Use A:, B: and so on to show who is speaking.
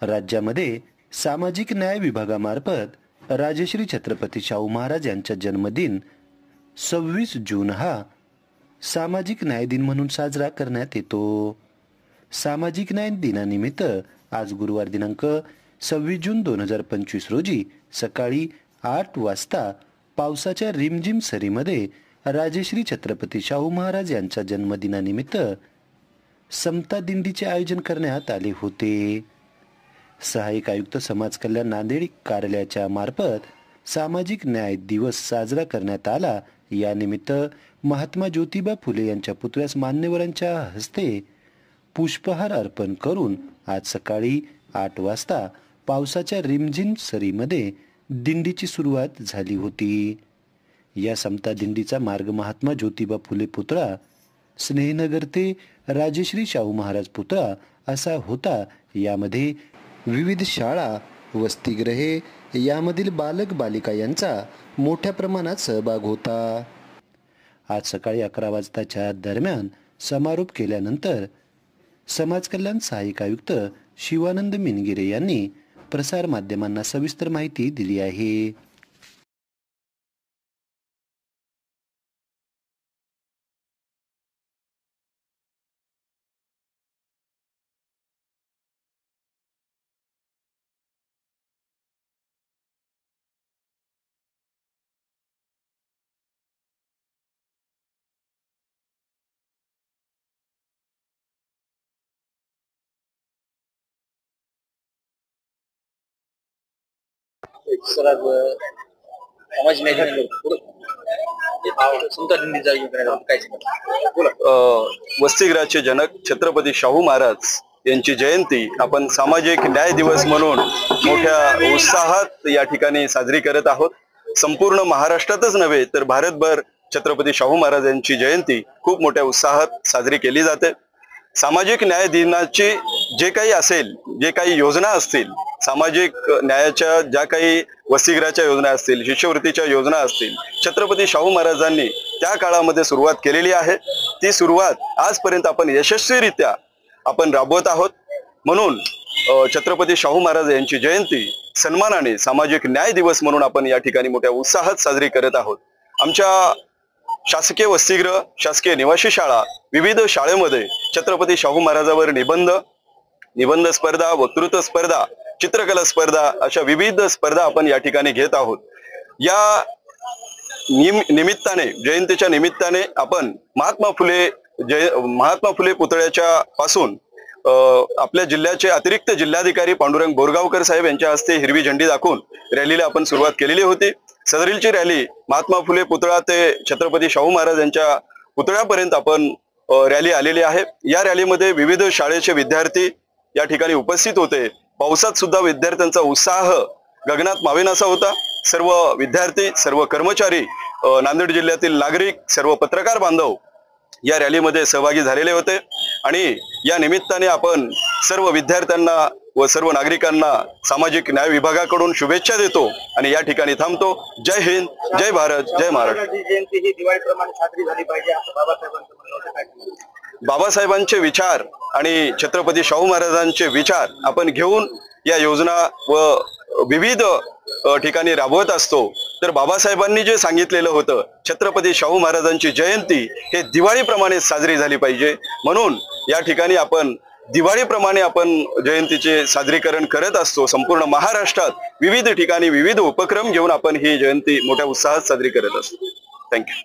A: राज्यामध्ये सामाजिक न्याय विभागामार्फत राजश्री छत्रपती शाहू महाराज यांचा जन्मदिन 26 जून हा सामाजिक न्याय दिन म्हणून साजरा करण्यात येतो। सामाजिक न्याय दिनानिमित्त आज गुरुवार दिनांक 26 जून 2025 रोजी सकाळी 8 वाजता पावसाच्या रिमझिम सरीमध्ये राजश्री छत्रपती शाहू महाराज यांच्या जन्मदिनानिमित्त समता दिंडीचे आयोजन करण्यात आले होते। सहाय्यक आयुक्त समाज कल्याण नांदेड कार्यालयाच्या मार्फत सामाजिक न्याय दिवस साजरा करण्यात आला। या निमित्त महात्मा ज्योतिबा फुले यांच्या पुतळ्यास मान्यवरांच्या हस्ते पुष्पहार अर्पण करून आज सकाळी 8 वाजता पावसाच्या रिमझिम सरीमध्ये दिंडीची सुरुवात झाली होती। या समता दिंडीचा मार्ग महात्मा ज्योतिबा फुले पुतळा, स्नेहनगर ते राजश्री शाहू महाराज पुतळा असा होता। यामध्ये विविध शाळा, वसतिगृहे यामधील बालक बालिका यांचा मोठ्या प्रमाणात सहभाग होता। आज सकाळी 11 वाजताच्या दरम्यान समारोप केल्यानंतर समाज कल्याण सहाय्यक आयुक्त शिवानंद मिनगिरे यांनी प्रसार माध्यमांना सविस्तर माहिती दिली आहे।
B: समाज वसतिगृहाचे जनक छत्रपती शाहू महाराज यांची जयंती आपण सामाजिक न्याय दिवस म्हणून मोठ्या उत्साहात या ठिकाणी साजरी करत आहोत। संपूर्ण महाराष्ट्रातच नव्हे तर भारतभर छत्रपती शाहू महाराज यांची जयंती खूप मोठ्या उत्साहात साजरी केली जाते। सामाजिक न्याय दिनाची जे काही असेल, जे काही योजना असतील, सामाजिक न्यायाच्या ज्या काही वसतिगृहाच्या योजना असतील, शिष्यवृत्तीच्या योजना असतील, छत्रपती शाहू महाराजांनी त्या काळामध्ये सुरुवात केलेली आहे। ती सुरुवात आजपर्यंत आपण यशस्वीरित्या आपण राबवत आहोत। म्हणून छत्रपती शाहू महाराज यांची जयंती सन्मानाने सामाजिक न्याय दिवस म्हणून आपण या ठिकाणी मोठ्या उत्साहात साजरी करत आहोत। आमच्या शासकीय वसतिगृह, शासकीय निवासी शाळा, विविध शाळेमध्ये छत्रपती शाहू महाराजांवर निबंध स्पर्धा, वक्तृत्व स्पर्धा, चित्रकला स्पर्धा अशा विविध स्पर्धा आपण या ठिकाणी घेत आहोत। या निमित्ताने, जयंतीच्या निमित्ताने आपण महात्मा फुले पुतळ्याच्या पासून आपल्या जिल्ह्याचे अतिरिक्त जिल्हाधिकारी पांडुरंग बोरगावकर साहेब यांच्या हस्ते हिरवी झेंडी दाखवून रॅलीला आपण सुरुवात केलेली होती। सदरीलची रॅली महात्मा फुले पुतळा ते छत्रपती शाहू महाराज यांच्या पुतळ्यापर्यंत आपण रॅली आलेली आहे। या रॅलीमध्ये विविध शाळेचे विद्यार्थी या ठिकाणी उपस्थित होते। पावसात सुद्धा विद्यार्थ्यांचा उत्साह गगनात मावेनासा होता। सर्व विद्यार्थी, सर्व कर्मचारी, नांदेड जिल्ह्यातील नागरिक, सर्व पत्रकार बांधव या रॅलीमध्ये सहभागी झालेले होते आणि या निमित्ताने आपण सर्व विद्यार्थ्यांना व सर्व नागरिकांना सामाजिक न्याय विभागाकडून शुभेच्छा देतो आणि या ठिकाणी थांबतो। जय हिंद, जय भारत, जय महाराष्ट्र।
C: जयंती ही दिवाळीप्रमाणे साजरी झाली पाहिजे असं बाबासाहेबांचं म्हणणं होतं।
B: बाबासाहेबांचे विचार आणि छत्रपती शाहू महाराजांचे विचार आपण घेऊन या योजना व विविध ठिकाणी राबवत असतो। तर बाबासाहेबांनी जे सांगितलेलं होतं, छत्रपती शाहू महाराजांची जयंती हे दिवाळीप्रमाणे साजरी झाली पाहिजे। म्हणून या ठिकाणी आपण दिवाळीप्रमाणे आपण जयंतीचे साजरीकरण करत असतो। संपूर्ण महाराष्ट्रात विविध ठिकाणी विविध उपक्रम घेऊन आपण ही जयंती मोठ्या उत्साहात साजरी करत असतो। थँक्यू।